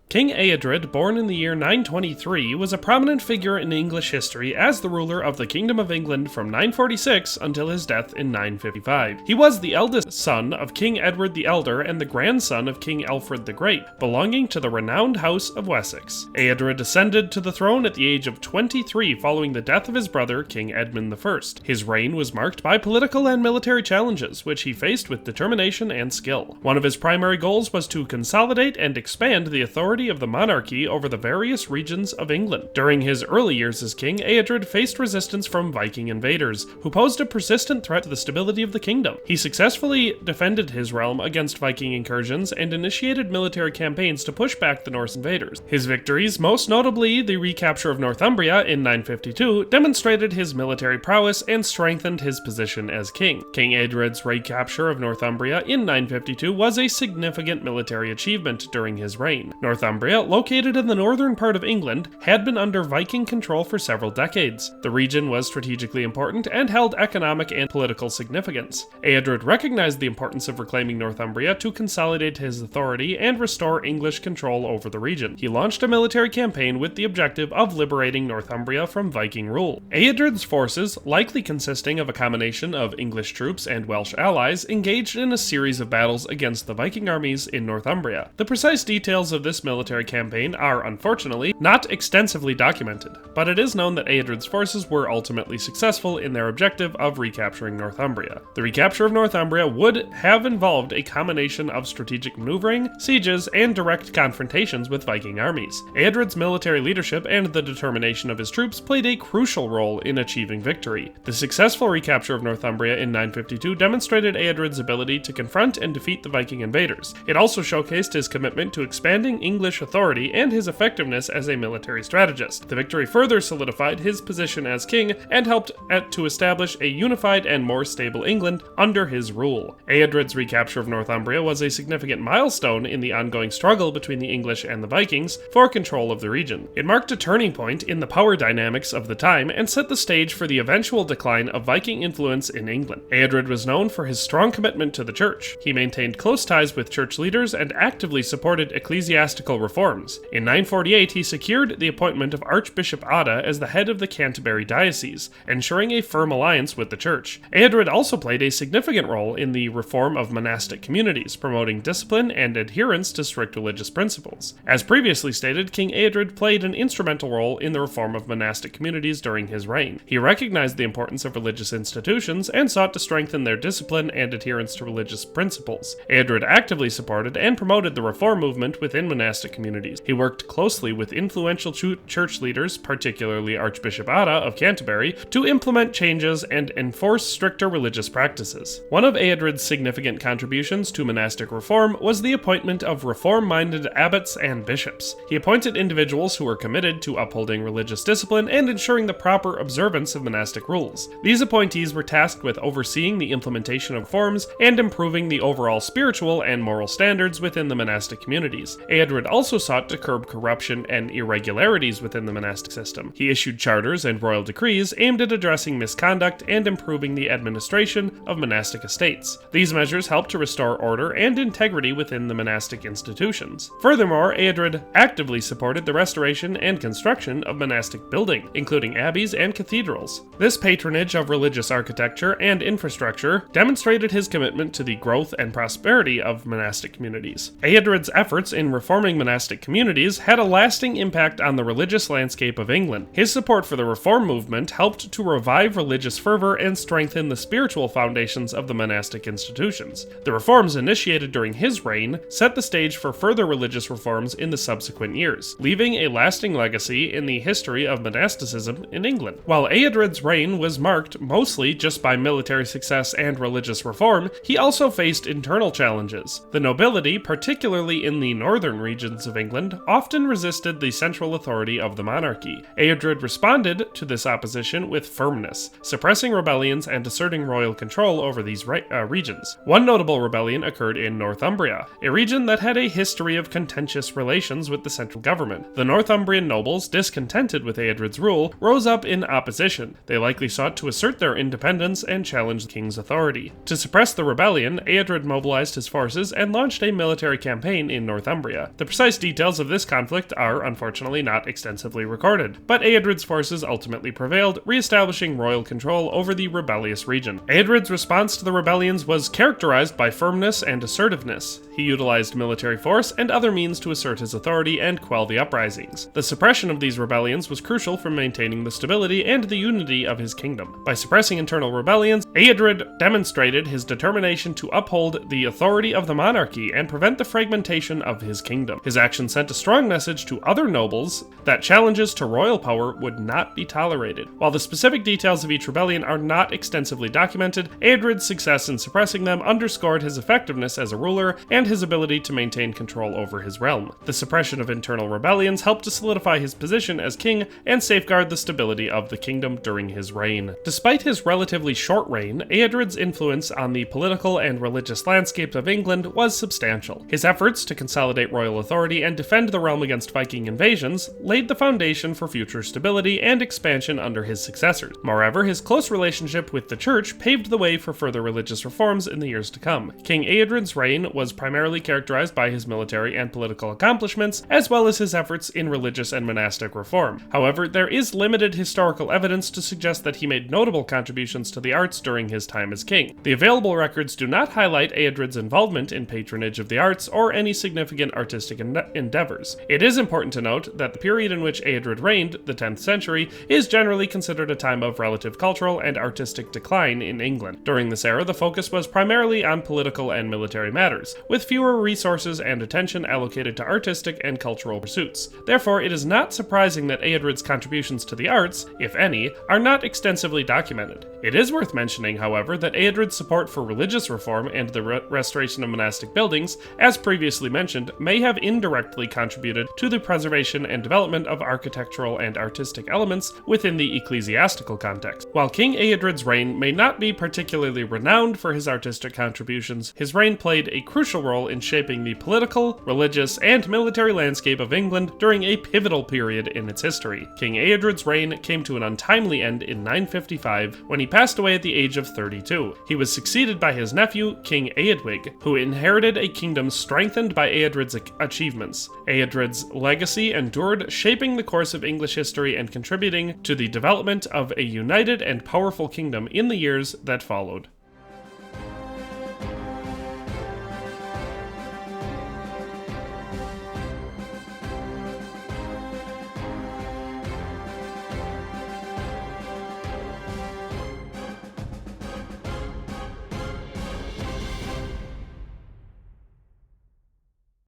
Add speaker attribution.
Speaker 1: King Eadred, born in the year 923, was a prominent figure in English history as the ruler of the Kingdom of England from 946 until his death in 955. He was the eldest son of King Edward the Elder and the grandson of King Alfred the Great, belonging to the renowned House of Wessex. Eadred ascended to the throne at the age of 23 following the death of his brother, King Edmund I. His reign was marked by political and military challenges, which he faced with determination and skill. One of his primary goals was to consolidate and expand the authority of the monarchy over the various regions of England. During his early years as king, Eadred faced resistance from Viking invaders, who posed a persistent threat to the stability of the kingdom. He successfully defended his realm against Viking incursions and initiated military campaigns to push back the Norse invaders. His victories, most notably the recapture of Northumbria in 952, demonstrated his military prowess and strengthened his position as king. King Eadred's recapture of Northumbria in 952 was a significant military achievement during his reign. Northumbria, located in the northern part of England, had been under Viking control for several decades. The region was strategically important and held economic and political significance. Eadred recognized the importance of reclaiming Northumbria to consolidate his authority and restore English control over the region. He launched a military campaign with the objective of liberating Northumbria from Viking rule. Eadred's forces, likely consisting of a combination of English troops and Welsh allies, engaged in a series of battles against the Viking armies in Northumbria. The precise details of this military campaign are, unfortunately, not extensively documented, but it is known that Eadred's forces were ultimately successful in their objective of recapturing Northumbria. The recapture of Northumbria would have involved a combination of strategic maneuvering, sieges, and direct confrontations with Viking armies. Eadred's military leadership and the determination of his troops played a crucial role in achieving victory. The successful recapture of Northumbria in 952 demonstrated Eadred's ability to confront and defeat the Viking invaders. It also showcased his commitment to expanding English authority and his effectiveness as a military strategist. The victory further solidified his position as king and helped to establish a unified and more stable England under his rule. Eadred's recapture of Northumbria was a significant milestone in the ongoing struggle between the English and the Vikings for control of the region. It marked a turning point in the power dynamics of the time and set the stage for the eventual decline of Viking influence in England. Eadred was known for his strong commitment to the church. He maintained close ties with church leaders and actively supported ecclesiastical reforms. In 948, he secured the appointment of Archbishop Adda as the head of the Canterbury diocese, ensuring a firm alliance with the church. Eadred also played a significant role in the reform of monastic communities, promoting discipline and adherence to strict religious principles. As previously stated, King Eadred played an instrumental role in the reform of monastic communities during his reign. He recognized the importance of religious institutions and sought to strengthen their discipline and adherence to religious principles. Eadred actively supported and promoted the reform movement within monastic communities. He worked closely with influential church leaders, particularly Archbishop Adda of Canterbury, to implement changes and enforce stricter religious practices. One of Eadred's significant contributions to monastic reform was the appointment of reform-minded abbots and bishops. He appointed individuals who were committed to upholding religious discipline and ensuring the proper observance of monastic rules. These appointees were tasked with overseeing the implementation of reforms and improving the overall spiritual and moral standards within the monastic communities. Eadred also sought to curb corruption and irregularities within the monastic system. He issued charters and royal decrees aimed at addressing misconduct and improving the administration of monastic estates. These measures helped to restore order and integrity within the monastic institutions. Furthermore, Eadred actively supported the restoration and construction of monastic buildings, including abbeys and cathedrals. This patronage of religious architecture and infrastructure demonstrated his commitment to the growth and prosperity of monastic communities. Eadred's efforts in reforming monastic communities had a lasting impact on the religious landscape of England. His support for the reform movement helped to revive religious fervor and strengthen the spiritual foundations of the monastic institutions. The reforms initiated during his reign set the stage for further religious reforms in the subsequent years, leaving a lasting legacy in the history of monasticism in England. While Eadred's reign was marked mostly just by military success and religious reform, he also faced internal challenges. The nobility, particularly in the northern regions of England, often resisted the central authority of the monarchy. Eadred responded to this opposition with firmness, suppressing rebellions and asserting royal control over these regions. One notable rebellion occurred in Northumbria, a region that had a history of contentious relations with the central government. The Northumbrian nobles, discontented with Eadred's rule, rose up in opposition. They likely sought to assert their independence and challenge the king's authority. To suppress the rebellion, Eadred mobilized his forces and launched a military campaign in Northumbria. The precise details of this conflict are unfortunately not extensively recorded, but Eadred's forces ultimately prevailed, re-establishing royal control over the rebellious region. Eadred's response to the rebellions was characterized by firmness and assertiveness. He utilized military force and other means to assert his authority and quell the uprisings. The suppression of these rebellions was crucial for maintaining the stability and the unity of his kingdom. By suppressing internal rebellions, Eadred demonstrated his determination to uphold the authority of the monarchy and prevent the fragmentation of his kingdom. His action sent a strong message to other nobles that challenges to royal power would not be tolerated. While the specific details of each rebellion are not extensively documented, Eadred's success in suppressing them underscored his effectiveness as a ruler and his ability to maintain control over his realm. The suppression of internal rebellions helped to solidify his position as king and safeguard the stability of the kingdom during his reign. Despite his relatively short reign, Eadred's influence on the political and religious landscape of England was substantial. His efforts to consolidate royal authority and defend the realm against Viking invasions laid the foundation for future stability and expansion under his successors. Moreover, his close relationship with the church paved the way for further religious reforms in the years to come. King Eadred's reign was primarily characterized by his military and political accomplishments, as well as his efforts in religious and monastic reform. However, there is limited historical evidence to suggest that he made notable contributions to the arts during his time as king. The available records do not highlight Eadred's involvement in patronage of the arts or any significant artistic endeavors. It is important to note that the period in which Eadred reigned, the 10th century, is generally considered a time of relative cultural and artistic decline in England. During this era, the focus was primarily on political and military matters, with fewer resources and attention allocated to artistic and cultural pursuits. Therefore, it is not surprising that Eadred's contributions to the arts, if any, are not extensively documented. It is worth mentioning, however, that Eadred's support for religious reform and the restoration of monastic buildings, as previously mentioned, may have indirectly contributed to the preservation and development of architectural and artistic elements within the ecclesiastical context. While King Eadred's reign may not be particularly renowned for his artistic contributions, his reign played a crucial role in shaping the political, religious, and military landscape of England during a pivotal period in its history. King Eadred's reign came to an untimely end in 955 when he passed away at the age of 32. He was succeeded by his nephew, King Eadwig, who inherited a kingdom strengthened by Eadred's achievements. Eadred's legacy endured, shaping the course of English history and contributing to the development of a united and powerful kingdom in the years that followed.